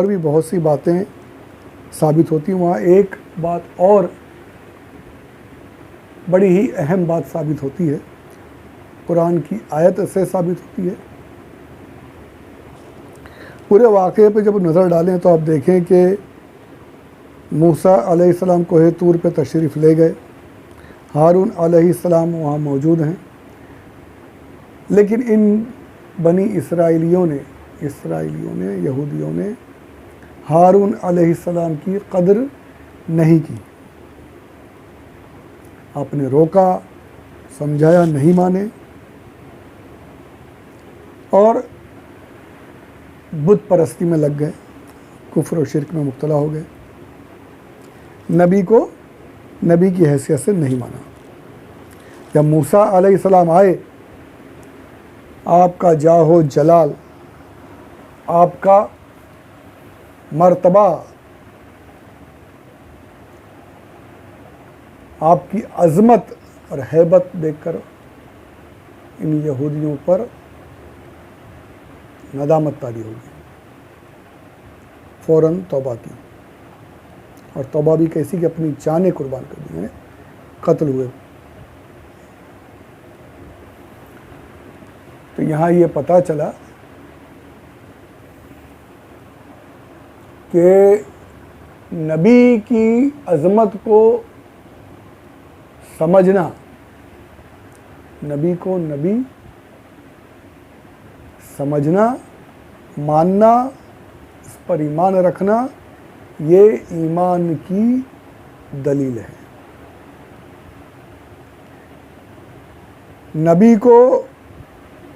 और भी बहुत सी बातें साबित होती हैं। वहाँ एक बात और बड़ी ही अहम बात साबित होती है, कुरान की आयत से साबित होती है। पूरे वाक़े पे जब नज़र डालें तो आप देखें कि मूसा अलैहिस्सलाम कोहे तूर पे तशरीफ़ ले गए, हारून अलैहिस्सलाम वहाँ मौजूद हैं, लेकिन इन बनी इसराइलियों ने यहूदियों ने हारून अलैहिस्सलाम की कदर नहीं की। आपने रोका, समझाया, नहीं माने और बुत परस्ती में लग गए, कुफ्र और शिर्क में मुब्तला हो गए, नबी को नबी की हैसियत से नहीं माना। जब मूसा अलैहिस्सलाम आए, आपका जाहो जलाल, आपका मर्तबा, आपकी अज़मत और हैबत देखकर इन यहूदियों पर नदामत तारी होगी। फ़ौरन तौबा की, और तौबा भी कैसी कि अपनी जानें कुर्बान कर दी, कत्ल हुए। तो यहाँ ये पता चला कि नबी की अज़मत को समझना, नबी को नबी समझना, मानना, इस पर ईमान रखना, ये ईमान की दलील है। नबी को,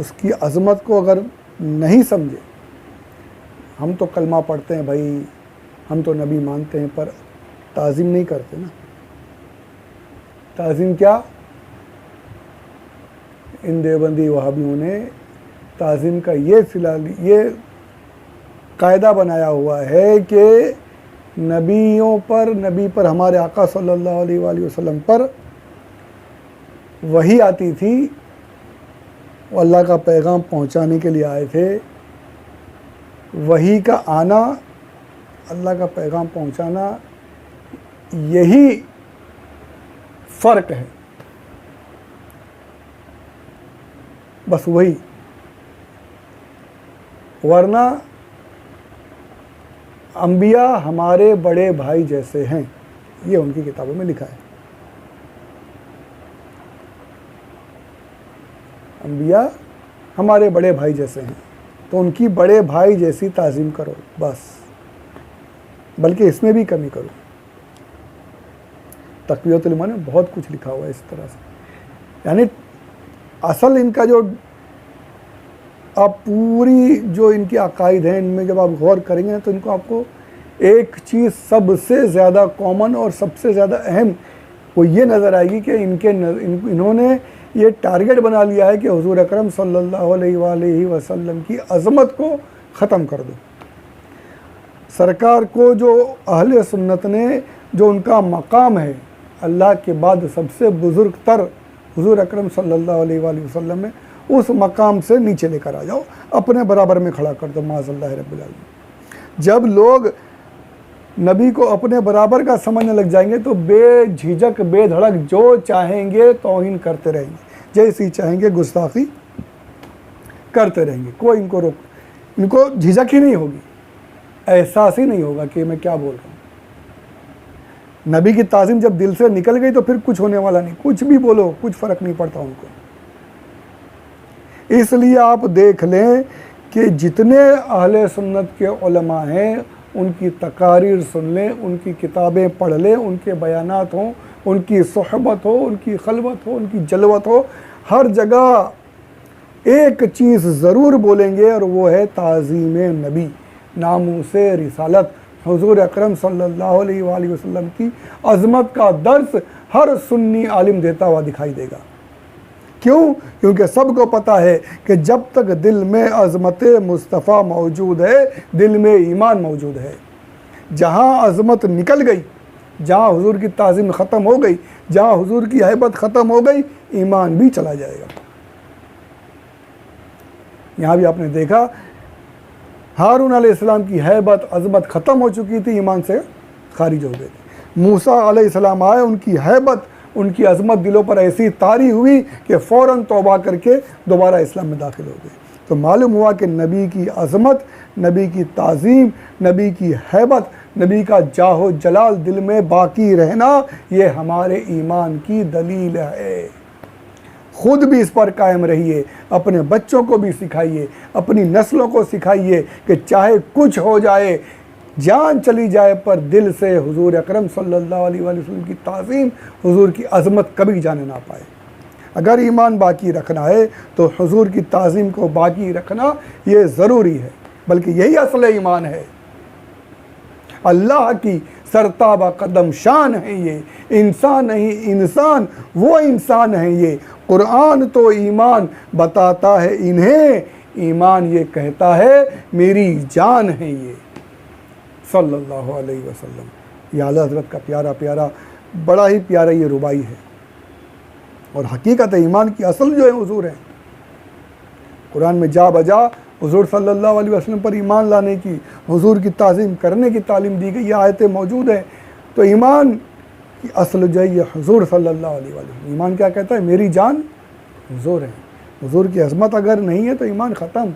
उसकी अज़मत को अगर नहीं समझे, हम तो कलमा पढ़ते हैं भाई, हम तो नबी मानते हैं, पर ताज़ीम नहीं करते ना। ताज़ीम क्या? इन देवबंदी वहाबियों ने ताज़ीम का ये कायदा बनाया हुआ है कि नबी पर हमारे आका सल्लल्लाहु अलैहि वसल्लम पर वही आती थी, वो अल्लाह का पैगाम पहुंचाने के लिए आए थे। वही का आना, अल्लाह का पैगाम पहुंचाना, यही फ़र्क है, बस वही। वरना अंबिया हमारे बड़े भाई जैसे हैं, ये उनकी किताबों में लिखा है। अंबिया हमारे बड़े भाई जैसे हैं, तो उनकी बड़े भाई जैसी ताज़ीम करो बस, बल्कि इसमें भी कमी करो। तक़वियतुल ईमान में बहुत कुछ लिखा हुआ है इस तरह से। यानी असल इनका जो आप पूरी जो इनकी अकायद हैं, इनमें जब आप गौर करेंगे तो इनको आपको एक चीज़ सबसे ज़्यादा कॉमन और सबसे ज़्यादा अहम वो ये नज़र आएगी कि इन्होंने ये टारगेट बना लिया है कि हुज़ूर अकरम सल्लल्लाहु अलैहि वसल्लम की अज़मत को ख़त्म कर दो। सरकार को जो अहले सुन्नत ने जो उनका मकाम है अल्लाह के बाद सबसे बुज़ुर्ग तर हुज़ूर अकरम सल्लल्लाहु अलैहि वसल्लम में, उस मकाम से नीचे लेकर आ जाओ, अपने बराबर में खड़ा कर दो। माज़अल्लाह रब्बिल आलमीन। जब लोग नबी को अपने बराबर का समझने लग जाएंगे तो बेझिझक बेधड़क जो चाहेंगे तौहीन करते रहेंगे, जैसी चाहेंगे गुस्ताखी करते रहेंगे। कोई इनको झिझक ही नहीं होगी, एहसास ही नहीं होगा कि मैं क्या बोल रहा हूँ। नबी की ताज़ीम जब दिल से निकल गई तो फिर कुछ होने वाला नहीं, कुछ भी बोलो कुछ फ़र्क नहीं पड़ता उनको। इसलिए आप देख लें कि जितने अहले सुन्नत के उलमा हैं उनकी तकारीर सुन लें, उनकी किताबें पढ़ लें, उनके बयानात हों, उनकी सोहबत हो, उनकी खलवत हो, उनकी जलवत हो, हर जगह एक चीज़ ज़रूर बोलेंगे और वो है ताज़ीम नबी, नामूसे रिसालत, हुज़ूर अकरम सल्लल्लाहु अलैहि वसल्लम की अज़मत का दर्स हर सुन्नी आलिम देता हुआ दिखाई देगा। क्यों? क्योंकि सबको पता है कि जब तक दिल में अज़मत मुस्तफ़ा मौजूद है, दिल में ईमान मौजूद है। जहाँ अज़मत निकल गई, जहाँ हुज़ूर की ताज़ीम ख़त्म हो गई, जहाँ हुज़ूर की हैबत ख़त्म हो गई, ईमान भी चला जाएगा। यहाँ भी आपने देखा हारून अलैहिस्सलाम की हैबत अज़मत ख़त्म हो चुकी थी, ईमान से खारिज हो गए थे। मूसा अलैहिस्सलाम आए, उनकी हैबत उनकी अज़मत दिलों पर ऐसी तारी हुई कि फ़ौरन तौबा करके दोबारा इस्लाम में दाखिल हो गए। तो मालूम हुआ कि नबी की अज़मत, नबी की ताज़ीम, नबी की हैबत, नबी का जाहो जलाल दिल में बाकी रहना, ये हमारे ईमान की दलील है। ख़ुद भी इस पर कायम रहिए, अपने बच्चों को भी सिखाइए, अपनी नस्लों को सिखाइए कि चाहे कुछ हो जाए, जान चली जाए, पर दिल से हुजूर अकरम सल्लल्लाहु अलैहि वसल्लम की ताज़ीम, हुजूर की अज़मत कभी जाने ना पाए। अगर ईमान बाकी रखना है तो हुजूर की ताज़ीम को बाकी रखना ये ज़रूरी है, बल्कि यही असल ईमान है। अल्लाह की सरताबा कदम शान है ये, इंसान नहीं इंसान वो इंसान है ये। कुरान तो ईमान बताता है इन्हें, ईमान ये कहता है मेरी जान है ये। सल्लल्लाहु अलैहि वसल्लम। या आला हज़रत का प्यारा प्यारा बड़ा ही प्यारा ये रुबाई है, और हकीकत ईमान की असल जो है हुजूर है। कुरान में जा बजा हुजूर सल्लल्लाहु अलैहि वसल्लम पर ईमान लाने की, हुजूर की ताज़ीम करने की तालीम दी गई, ये आयतें मौजूद हैं। तो ईमान की असल जो है ये हुजूर सल्लल्लाहु अलैहि वसल्लम। ईमान क्या कहता है? मेरी जान हुजूर है। हुजूर की अज़मत अगर नहीं है तो ईमान ख़त्म।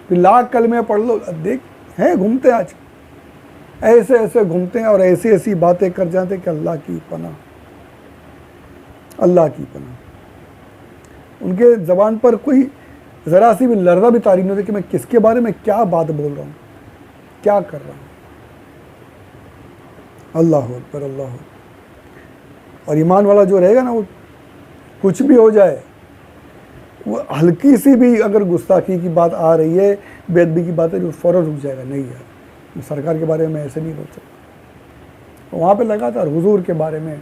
फिर लाख कलमे पढ़ लो, देख हैं घूमते आज ऐसे ऐसे घूमते हैं और ऐसी ऐसी बातें कर जाते कि अल्लाह की पनाह, अल्लाह की पनाह। उनके ज़बान पर कोई ज़रा सी भी लर्ज़ा भी तारीफ नहीं होती कि मैं किसके बारे में क्या बात बोल रहा हूँ, क्या कर रहा हूँ। अल्लाह अकबर, अल्लाह अकबर। और ईमान वाला जो रहेगा ना, वो कुछ भी हो जाए, वो हल्की सी भी अगर गुस्ताखी की बात आ रही है, बेअदबी की बात है, वो फ़ौरन रुक जाएगा। नहीं यार, सरकार के बारे में ऐसे नहीं बोल सकता। वहाँ पे लगातार हुजूर के बारे में,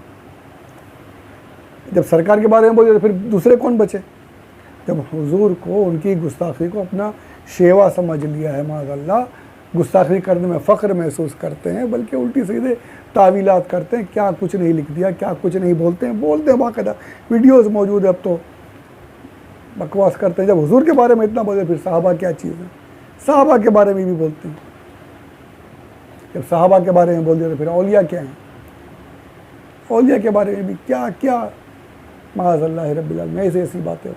जब सरकार के बारे में बोले तो फिर दूसरे कौन बचे। जब हुजूर को, उनकी गुस्ताखी को अपना शेवा समझ लिया है, माज़अल्लाह, गुस्ताखी करने में फ़ख्र महसूस करते हैं, बल्कि उल्टी सीधे तावीलात करते हैं। क्या कुछ नहीं लिख दिया, क्या कुछ नहीं बोलते हैं बाकायदा वीडियोस मौजूद है। अब तो बकवास करते हैं। जब हुजूर के बारे में इतना बोलते फिर सहाबा क्या चीज़ है, सहाबा के बारे में भी बोलते हैं। जब सहाबा के बारे में बोल दिया तो फिर औलिया क्या हैं, औलिया के बारे में भी क्या क्या माज़अल्लाह रब्बिल आलमीन, ऐसी ऐसी बातें।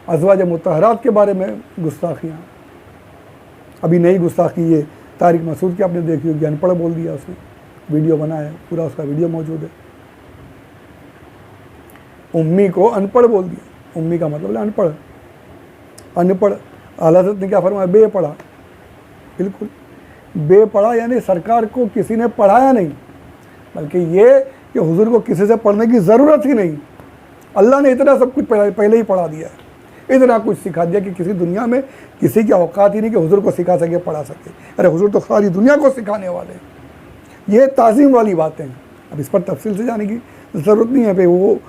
अज़वाज मुतहरात के बारे में गुस्ताखियाँ, अभी नई गुस्ताखी ये तारिक मसूद की आपने देखी होगी, अनपढ़ बोल दिया उसने, वीडियो बनाया, पूरा उसका वीडियो मौजूद है। उम्मी को अनपढ़ बोल दिया। उम्मी का मतलब है अनपढ़। अनपढ़ आला हज़रत ने क्या फरमाया? बेपढ़ा। बिल्कुल बेपढ़ा, यानी सरकार को किसी ने पढ़ाया नहीं, बल्कि ये कि हुजूर को किसी से पढ़ने की ज़रूरत ही नहीं। अल्लाह ने इतना सब कुछ पहले ही पढ़ा दिया है, इतना कुछ सिखा दिया कि किसी दुनिया में किसी की औकात ही नहीं कि हुजूर को सिखा सके, पढ़ा सके। अरे हुजूर तो सारी दुनिया को सिखाने वाले हैं। ये ताज़ीम वाली बातें हैं। अब इस पर तफसील से जाने की ज़रूरत नहीं है, पे वो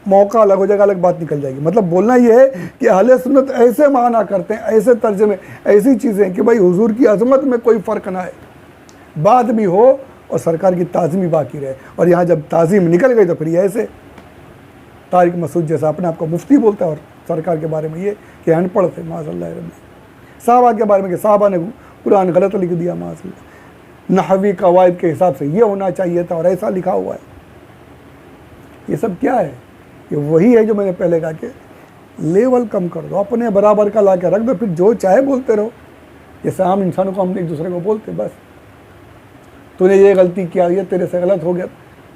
मौका अलग हो जाएगा, अलग बात निकल जाएगी। मतलब बोलना ये है कि अहले सुन्नत ऐसे माना करते हैं, ऐसे तर्जमे, ऐसी चीज़ें कि भाई हुजूर की अज़मत में कोई फ़र्क ना है, बात भी हो और सरकार की ताज़ीम भी बाकी रहे। और यहाँ जब ताज़ीम निकल गई तो फिर ये ऐसे तारिक मसूद जैसा अपने आप को मुफ्ती बोलता है, और सरकार के बारे में ये कि अनपढ़ थे, माज़अल्लाह रब्बिल। साहबा के बारे में कि साहबा ने कुरान गलत लिख दिया, माज़अल्लाह, नहवी कवायद के हिसाब से ये होना चाहिए था और ऐसा लिखा हुआ है। ये सब क्या है? ये वही है जो मैंने पहले कहा कि लेवल कम कर दो, अपने बराबर का ला के रख दो, फिर जो चाहे बोलते रहो। जैसे आम इंसानों को हम एक दूसरे को बोलते, बस तूने ये गलती किया, ये तेरे से गलत हो गया,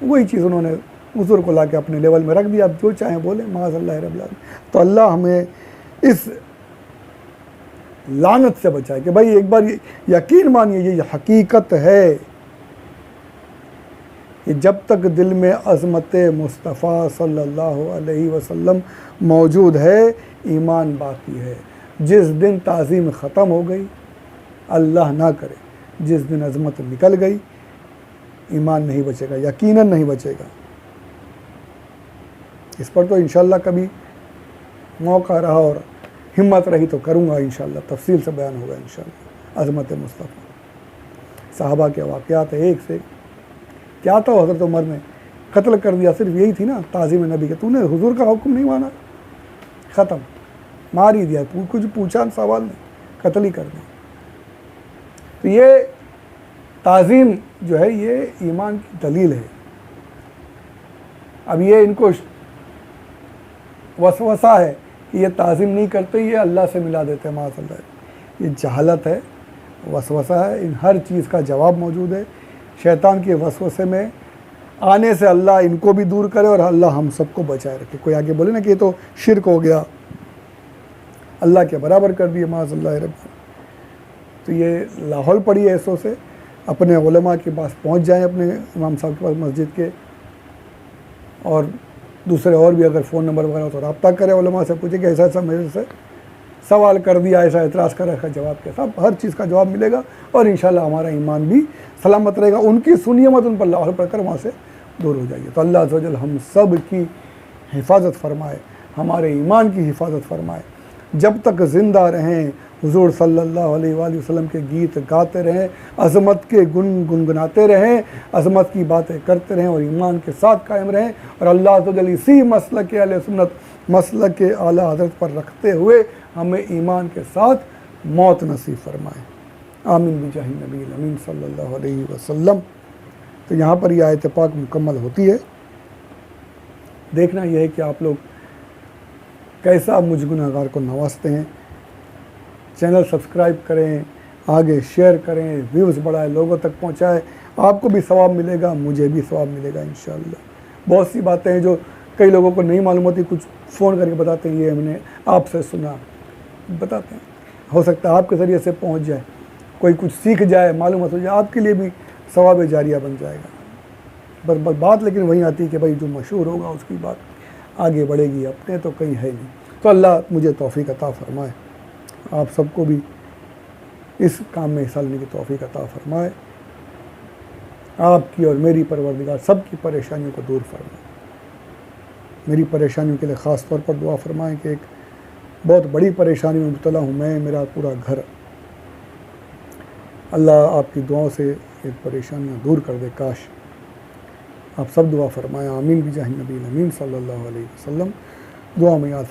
वही चीज़ उन्होंने हुजूर को ला के अपने लेवल में रख दिया। अब जो चाहे बोले, माज़अल्लाह रब्बिल आलमीन। तो अल्लाह हमें इस लानत से बचाए कि भाई एक बार यकीन मानिए ये हकीकत है कि जब तक दिल में अज़मत मुस्तफ़ा सल्लल्लाहु अलैहि वसल्लम मौजूद है, ईमान बाकी है। जिस दिन ताज़ीम ख़त्म हो गई, अल्लाह ना करे, जिस दिन अज़मत निकल गई, ईमान नहीं बचेगा, यकीनन नहीं बचेगा। इस पर तो इंशाअल्लाह कभी मौका रहा और हिम्मत रही तो करूँगा, इंशाअल्लाह तफसील से बयान होगा इंशाअल्लाह। अज़मत मुस्तफ़ा, सहाबा के वाक़यात एक से क्या था। हज़रत उमर ने कत्ल कर दिया, सिर्फ यही थी ना ताज़ीम नबी के, तूने हुजूर का हुक्म नहीं माना, ख़त्म। मार ही दिया, कुछ पूछा सवाल नहीं, कत्ल ही कर दिया। तो ये ताज़ीम जो है ये ईमान की दलील है। अब ये इनको वसवसा है कि ये ताज़ीम नहीं करते, ये अल्लाह से मिला देते हैं माज़अल्लाह। ये जहालत है, वसवसा है। इन हर चीज़ का जवाब मौजूद है। शैतान के वसवसे में आने से अल्लाह इनको भी दूर करे और अल्लाह हम सबको बचाए रखे। कोई आगे बोले ना कि ये तो शिरक हो गया, अल्लाह के बराबर कर दिए माज़अल्लाह रब्बी। तो ये लाहौल पड़ी है ऐसों से। अपने उलमा के पास पहुंच जाएं, अपने इमाम साहब के पास मस्जिद के, और दूसरे और भी अगर फ़ोन नंबर वगैरह हो तो रब्ता करें, उलमा से पूछे कि ऐसा ऐसा मेरे से सवाल कर दिया, ऐसा एतराज़ कर रखा, जवाब के साथ हर चीज़ का जवाब मिलेगा और इंशाल्लाह हमारा ईमान भी सलामत रहेगा। उनकी सुनिए मत, उन पर लाहौल पढ़कर वहाँ से दूर हो जाइए। तो अल्लाह अज़्ज़ व जल हम सब की हिफाजत फरमाए, हमारे ईमान की हिफाजत फरमाए। जब तक ज़िंदा रहें हुज़ूर सल्लल्लाहु अलैहि वसल्लम के गीत गाते रहें, अज़मत के गुनगुनाते रहें, अज़मत की बातें करते रहें और ईमान के साथ कायम रहें। और अल्लाह अज़्ज़ व जल इसी मसलक अहले सुन्नत, मसलक के आला हज़रत पर रखते हुए हमें ईमान के साथ मौत नसीब फरमाए। आमीन बिजाहि नबी अमीन सल्लल्लाहु अलैहि वसल्लम। तो यहाँ पर यह आयत पाक मुकम्मल होती है। देखना यह है कि आप लोग कैसा मुझ गुनहगार को नवाजते हैं। चैनल सब्सक्राइब करें, आगे शेयर करें, व्यूज़ बढ़ाएं, लोगों तक पहुँचाएं। आपको भी सवाब मिलेगा, मुझे भी सवाब मिलेगा इंशाअल्लाह। बहुत सी बातें हैं जो कई लोगों को नहीं मालूम होती, कुछ फ़ोन करके बताते हैं ये हमने आपसे सुना, बताते हैं। हो सकता है आपके ज़रिए से पहुँच जाए, कोई कुछ सीख जाए, मालूमात हो जाए, आपके लिए भी सवाब जारिया बन जाएगा। बस बात लेकिन वहीं आती है कि भाई जो मशहूर होगा उसकी बात आगे बढ़ेगी, अपने तो कहीं है नहीं। तो अल्लाह मुझे तौफीक अता फरमाए, आप सबको भी इस काम में हिस्सा लेने की तौफीक अता फरमाए। आपकी और मेरी परवरदिगार सबकी परेशानियों को दूर फरमाए। मेरी परेशानियों के लिए ख़ास तौर पर दुआ फरमाएं कि एक बहुत बड़ी परेशानी में मुब्तला हूँ मैं, मेरा पूरा घर। अल्लाह आपकी दुआओं से ये परेशानियाँ दूर कर दे। काश आप सब दुआ फरमाएं। आमीन बिजाहि नबी अमीन सल्लल्लाहु अलैहि वसल्लम। दुआ में याद